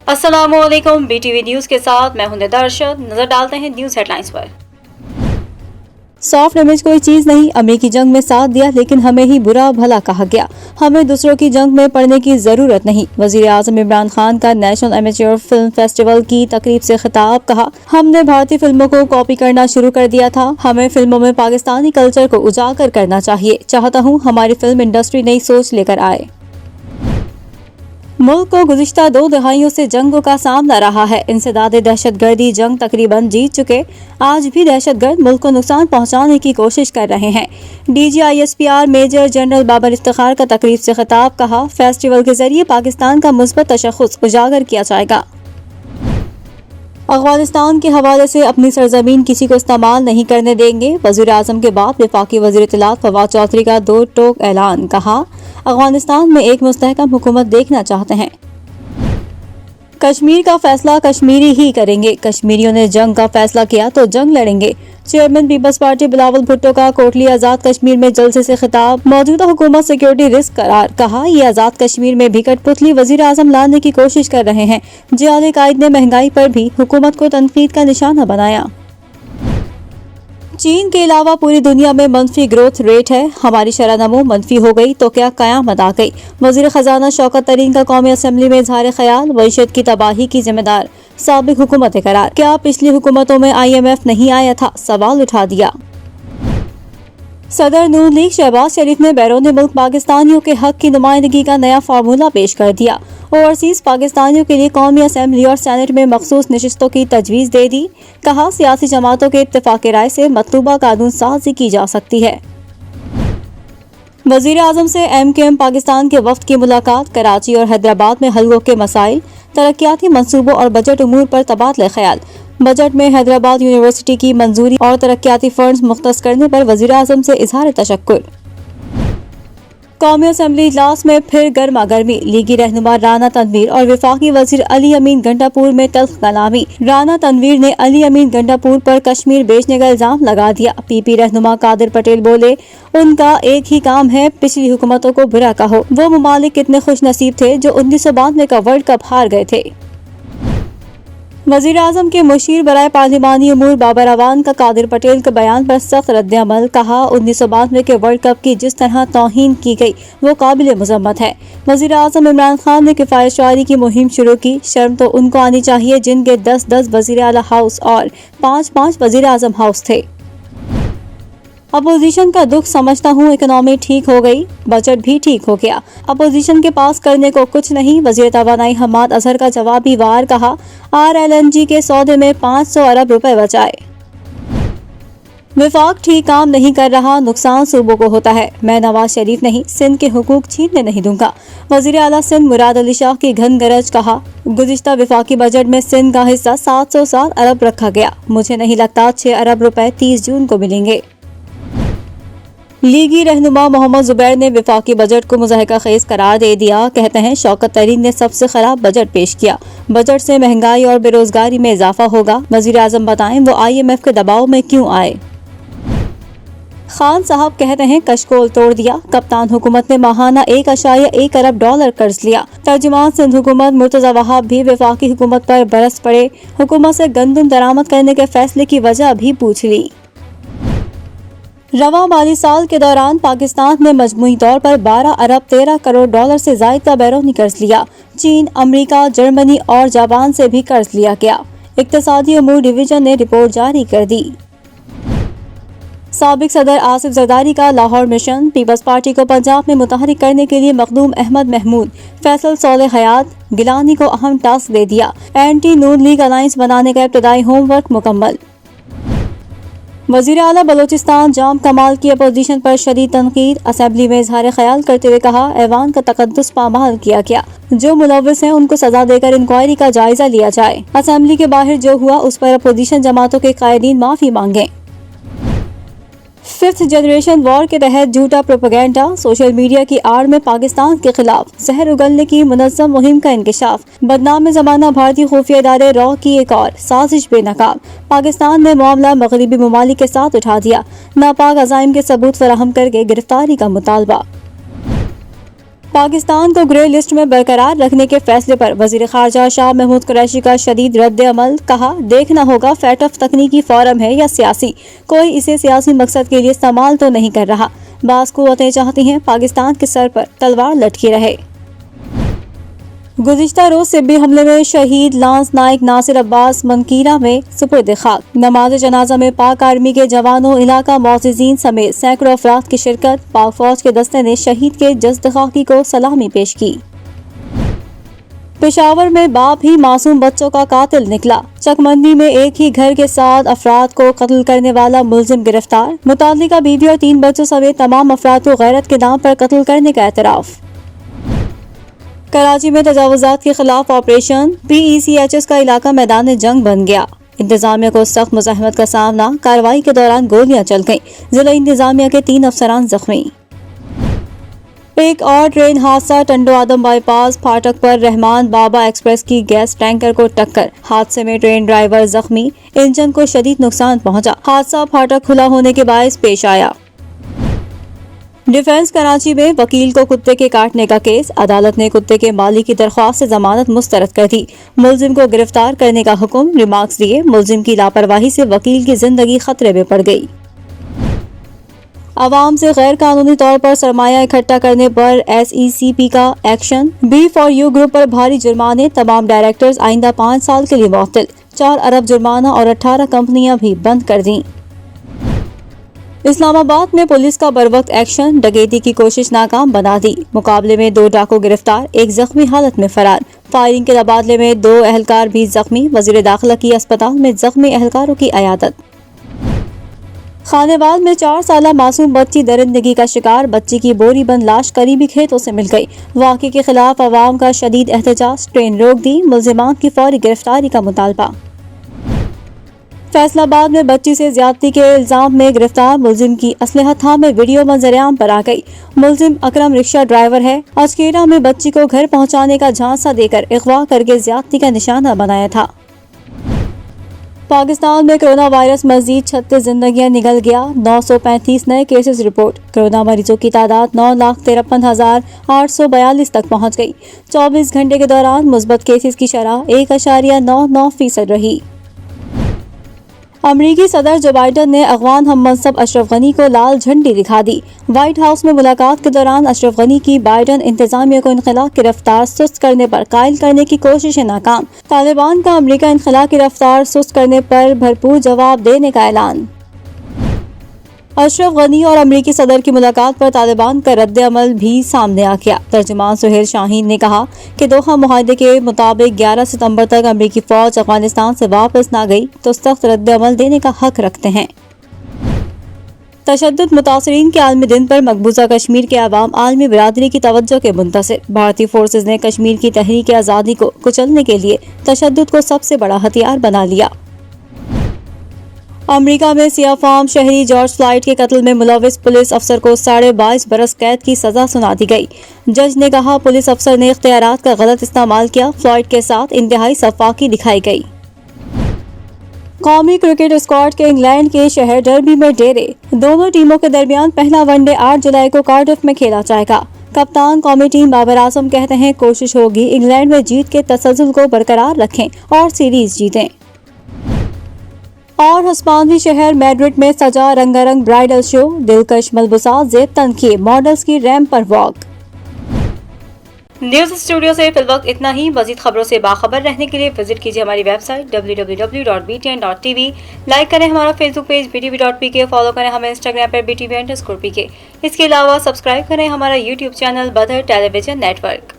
अस्सलाम वालेकुम। BTV news के साथ मैं हूं निदर्शद। नजर डालते हैं न्यूज हेडलाइंस पर। सॉफ्ट इमेज कोई चीज नहीं, अमेरिकी जंग में साथ दिया लेकिन हमें ही बुरा भला कहा गया। हमें दूसरों की जंग में पड़ने की जरूरत नहीं। वजीर आजम इमरान खान का नेशनल एमेच्योर फिल्म फेस्टिवल की तकरीब से खिताब। कहा, हमने भारतीय फिल्मों को कॉपी करना शुरू कर दिया था। हमें फिल्मों में पाकिस्तानी कल्चर को उजागर करना चाहिए। चाहता हूँ हमारी फिल्म इंडस्ट्री नई सोच लेकर आए। मुल्क को गुज़िश्ता 2 दहाइयों से जंगों का सामना रहा है। इंसदादे दहशतगर्दी जंग तकरीबन जीत चुके, आज भी दहशतगर्द मुल्क को नुकसान पहुंचाने की कोशिश कर रहे हैं। DGISPR major general Babar Iftikhar का तकरीब से खिताब। कहा, फेस्टिवल के जरिए पाकिस्तान का मुस्बत तशख़्ख़ुस उजागर किया जाएगा। अफगानिस्तान के हवाले से अपनी सरजमीन किसी को इस्तेमाल नहीं करने देंगे। वज़ीर आज़म के बाद वफाकी वज़ीर इत्तलात फवाद चौधरी का 2 टोक ऐलान। कहा, अफगानिस्तान में एक मुस्तहकम हुकूमत देखना चाहते हैं। कश्मीर का फैसला कश्मीरी ही करेंगे। कश्मीरियों ने जंग का फैसला किया तो जंग लड़ेंगे। Chairman Peoples Party Bilawal Bhutto का कोटली आजाद कश्मीर में जलसे से खिताब। मौजूदा हुकूमत सिक्योरिटी रिस्क करार। कहा, ये आजाद कश्मीर में भी कठपुतली वजीर आजम लाने की कोशिश कर रहे हैं। जियाल कायद ने महंगाई पर भी हुकूमत को तनकीद का निशाना बनाया। चीन के अलावा पूरी दुनिया में मनफी ग्रोथ रेट है। हमारी शरह नमो मनफी हो गई तो क्या कयामत आ गई। वजीर खजाना शौकत तरीन का कौमी असम्बली में इजहार ख्याल। मईशत की तबाही की जिम्मेदार साबिक हुकूमत करार। क्या पिछली हुकूमतों में IMF नहीं आया था, सवाल उठा दिया। सदर नून लीग शहबाज शरीफ ने बैरून मुल्क पाकिस्तानियों के हक की नुमाइंदगी का नया फार्मूला पेश कर दिया। ओवरसीज पाकिस्तानियों के लिए कौमी असम्बली और सेनेट में मखसूस नशिस्तों की तजवीज़ दे दी। कहा, सियासी जमातों के इत्तेफाक राय से मतलूबा कानून साजी की जा सकती है। वजीर आजम से MKM पाकिस्तान के वफ्द की मुलाकात। कराची और हैदराबाद में हलकों के मसाइल, तरक्याती मंसूबों और बजट उमूर पर तबादला ख्याल। बजट में हैदराबाद यूनिवर्सिटी की मंजूरी और तरक्याती फंड्स मुख्तस करने पर वजीर आजम से इजहार तशक्कुर। कौमी असम्बली इजलास में फिर गर्मा गर्मी। लीगी रहनुमा राना तनवीर और वफाकी वजीर अली अमीन गंडापुर में तल्ख कलामी। राना तनवीर ने अली अमीन गंडापुर पर कश्मीर बेचने का इल्जाम लगा दिया। PP रहनुमा कादिर पटेल बोले, उनका एक ही काम है, पिछली हुकूमतों को बुरा कहो। वो ममालिक कितने खुश नसीब थे जो 1992 का वर्ल्ड कप हार गए थे। वजीर आजम के मुशीर बराए पार्लिमानी उमूर बाबर अवान का कादिर पटेल के बयान पर सख्त रद्द-ए-अमल। कहा, 1992 के वर्ल्ड कप की जिस तरह तौहीन की गई वो काबिल मजम्मत है। वजीर आजम इमरान खान ने किफायतशारी की मुहिम शुरू की। शर्म तो उनको आनी चाहिए जिनके 10-10 वजीर आला हाउस और 5-5 वजीर आजम हाउस थे। अपोजिशन का दुख समझता हूँ, इकोनॉमी ठीक हो गई, बजट भी ठीक हो गया। अपोजिशन के पास करने को कुछ नहीं। वजीर तवानाई हमाद अजहर का जवाबी वार। कहा, RLNG के सौदे में 500 अरब रुपए बचाए। विफाक ठीक काम नहीं कर रहा, नुकसान सूबों को होता है। मैं नवाज शरीफ नहीं, सिंध के हुकूक छीनने नहीं दूंगा। वजीर आला सिंध मुराद अली शाह की घन गरज। कहा, गुज़िश्ता विफाकी बजट में सिंध का हिस्सा 707 अरब रखा गया। मुझे नहीं लगता 6 अरब रुपए 30 जून को मिलेंगे। लीगी रहनुमा मोहम्मद जुबैर ने विफाकी बजट को मुज़ाहिका खेज करार दे दिया। कहते हैं, शौकत तरीन ने सबसे खराब बजट पेश किया। बजट से महंगाई और बेरोजगारी में इजाफा होगा। वजीर आजम बताएं वो IMF के दबाव में क्यों आए। खान साहब कहते हैं, कशकोल तोड़ दिया। कप्तान हुकूमत ने माहाना 1.1 अरब डॉलर कर्ज लिया। तर्जुमान सिंध हुकूमत मुर्तजा वहाब भी वफाकी हुकूमत पर बरस पड़े। हुकूमत से गंदम दरामद करने के फैसले की वजह भी पूछ ली। रवा माली साल के दौरान पाकिस्तान ने मजमूई तौर पर 12 अरब 13 करोड़ डॉलर से जायद का बैरूनी कर्ज लिया। चीन, अमेरिका, जर्मनी और जापान से भी कर्ज लिया गया। इक्तिसादी उमूर डिवीजन ने रिपोर्ट जारी कर दी। साबिक सदर आसिफ जरदारी का लाहौर मिशन। पीपल्स पार्टी को पंजाब में मुतहरिक करने के लिए मखदूम अहमद महमूद, फैसल सोले हयात, गिलानी को अहम टास्क दे दिया। एंटी नून लीग अलायंस बनाने का इब्तदाई होमवर्क मुकम्मल। वजीर आला बलोचिस्तान जाम कमाल की अपोजिशन पर शदीद तनकीद। असेंबली में इजहार ख्याल करते हुए कहा, ऐवान का तकद्दुस पामाल किया गया। जो मुलव्विस हैं उनको सजा देकर इंक्वायरी का जायजा लिया जाए। असेंबली के बाहर जो हुआ उस पर अपोजिशन जमातों के कायदीन माफी मांगे। 5th जनरेशन वॉर के तहत झूठा प्रोपेगेंडा। सोशल मीडिया की आड़ में पाकिस्तान के खिलाफ जहर उगलने की मुनज़्ज़म मुहिम का इंकशाफ। बदनाम ज़माना भारतीय खुफिया इदारे रॉ की एक और साजिश बेनकाब। पाकिस्तान ने मामला मगरबी ममालिक के साथ उठा दिया। नापाक अज़ाइम के सबूत फराहम करके गिरफ्तारी का मुतालबा। پاکستان کو گرے لسٹ میں برقرار رکھنے کے فیصلے پر وزیر خارجہ شاہ محمود قریشی کا شدید رد عمل، کہا دیکھنا ہوگا فیٹ آف تکنیکی فورم ہے یا سیاسی، کوئی اسے سیاسی مقصد کے لیے استعمال تو نہیں کر رہا، بعض قوتیں چاہتی ہیں پاکستان کے سر پر تلوار لٹکی رہے۔ گزشتہ روز سبی حملے میں شہید لانس نائک ناصر عباس منکیرہ میں سپرد خاک، نماز جنازہ میں پاک آرمی کے جوانوں، علاقہ معززین سمیت سینکڑوں افراد کی شرکت، پاک فوج کے دستے نے شہید کے جسد خاکی کو سلامی پیش کی۔ پشاور میں باپ ہی معصوم بچوں کا قاتل نکلا، چکمندی میں ایک ہی گھر کے 7 افراد کو قتل کرنے والا ملزم گرفتار، متعلقہ بیوی اور 3 بچوں سمیت تمام افراد کو غیرت کے نام پر قتل کرنے کا اعتراف۔ کراچی میں تجاوزات کے خلاف آپریشن، PECHS کا علاقہ میدان جنگ بن گیا، انتظامیہ کو سخت مزاحمت کا سامنا، کارروائی کے دوران گولیاں چل گئیں، ضلع انتظامیہ کے 3 افسران زخمی۔ ایک اور ٹرین حادثہ، ٹنڈو آدم بائی پاس پھاٹک پر رحمان بابا ایکسپریس کی گیس ٹینکر کو ٹکر، حادثے میں ٹرین ڈرائیور زخمی، انجن کو شدید نقصان پہنچا، حادثہ پھاٹک کھلا ہونے کے باعث پیش آیا۔ ڈیفنس کراچی میں وکیل کو کتے کے کاٹنے کا کیس، عدالت نے کتے کے مالک کی درخواست سے ضمانت مسترد کر دی، ملزم کو گرفتار کرنے کا حکم، ریمارکس دیے، ملزم کی لاپرواہی سے وکیل کی زندگی خطرے میں پڑ گئی۔ عوام سے غیر قانونی طور پر سرمایہ اکٹھا کرنے پر SECP کا ایکشن، B4U گروپ پر بھاری جرمانے، تمام ڈائریکٹرز آئندہ 5 سال کے لیے معطل، 4 ارب جرمانہ اور 18 کمپنیاں بھی بند کر دیں۔ اسلام آباد میں پولیس کا بروقت ایکشن، ڈکیتی کی کوشش ناکام بنا دی، مقابلے میں 2 ڈاکو گرفتار، ایک زخمی حالت میں فرار، فائرنگ کے تبادلے میں 2 اہلکار بھی زخمی، وزیر داخلہ کی اسپتال میں زخمی اہلکاروں کی عیادت۔ خانیوال میں 4 سالہ معصوم بچی درندگی کا شکار، بچی کی بوری بند لاش قریبی کھیتوں سے مل گئی، واقعے کے خلاف عوام کا شدید احتجاج، ٹرین روک دی، ملزمان کی فوری گرفتاری کا مطالبہ۔ فیصل آباد میں بچی سے زیادتی کے الزام میں گرفتار ملزم کی اسلحہ تھامے ویڈیو منظر-عام پر آ گئی، ملزم اکرم رکشہ ڈرائیور ہے، اچکیرہ میں بچی کو گھر پہنچانے کا جھانسا دے کر اغوا کر کے زیادتی کا نشانہ بنایا تھا۔ پاکستان میں کرونا وائرس مزید 36 زندگیاں نگل گیا، 935 نئے کیسز رپورٹ، کرونا مریضوں کی تعداد 9,53,842 تک پہنچ گئی، 24 گھنٹے کے دوران مثبت کیسز کی شرح 1.99% رہی۔ امریکی صدر جو بائیڈن نے افغان ہم منصب اشرف غنی کو لال جھنڈی دکھا دی، وائٹ ہاؤس میں ملاقات کے دوران اشرف غنی کی بائیڈن انتظامیہ کو انخلا کی رفتار سست کرنے پر قائل کرنے کی کوششیں ناکام، طالبان کا امریکہ انخلا کی رفتار سست کرنے پر بھرپور جواب دینے کا اعلان۔ اشرف غنی اور امریکی صدر کی ملاقات پر طالبان کا رد عمل بھی سامنے آ گیا، ترجمان سہیل شاہین نے کہا کہ دوحہ معاہدے کے مطابق 11 ستمبر تک امریکی فوج افغانستان سے واپس نہ گئی تو سخت رد عمل دینے کا حق رکھتے ہیں۔ تشدد متاثرین کے عالمی دن پر مقبوضہ کشمیر کے عوام عالمی برادری کی توجہ کے منتظر، بھارتی فورسز نے کشمیر کی تحریک آزادی کو کچلنے کے لیے تشدد کو سب سے بڑا ہتھیار بنا لیا۔ امریکہ میں سیاہ فام شہری جارج فلائیڈ کے قتل میں ملوث پولیس افسر کو 22.5 برس قید کی سزا سنا دی گئی، جج نے کہا پولیس افسر نے اختیارات کا غلط استعمال کیا، فلائیڈ کے ساتھ انتہائی شفافیت دکھائی گئی۔ قومی کرکٹ اسکواڈ کے انگلینڈ کے شہر ڈربی میں ڈیرے، دونوں ٹیموں کے درمیان پہلا ون ڈے 8 جولائی کو کارڈف میں کھیلا جائے گا۔ کپتان قومی ٹیم بابر اعظم کہتے ہیں کوشش ہوگی انگلینڈ میں جیت کے تسلسل کو برقرار رکھیں اور سیریز جیتیں۔ اور ہسپانوی شہر میڈرڈ میں سجا رنگا رنگ برائڈل شو، دلکش ملبوسات زیب تنقید، ماڈلز کی ریمپ پر واک۔ نیوز اسٹوڈیو سے فی الوقت اتنا ہی، مزید خبروں سے باخبر رہنے کے لیے وزٹ کیجیے ہماری ویب سائٹ www.btn.tv، لائک کریں ہمارا فیس بک پیج btv.pk، فالو کریں ہمیں انسٹاگرام پر btv_pk، اس کے علاوہ سبسکرائب کریں ہمارا یوٹیوب چینل بدر ٹیلی ویژن نیٹ ورک۔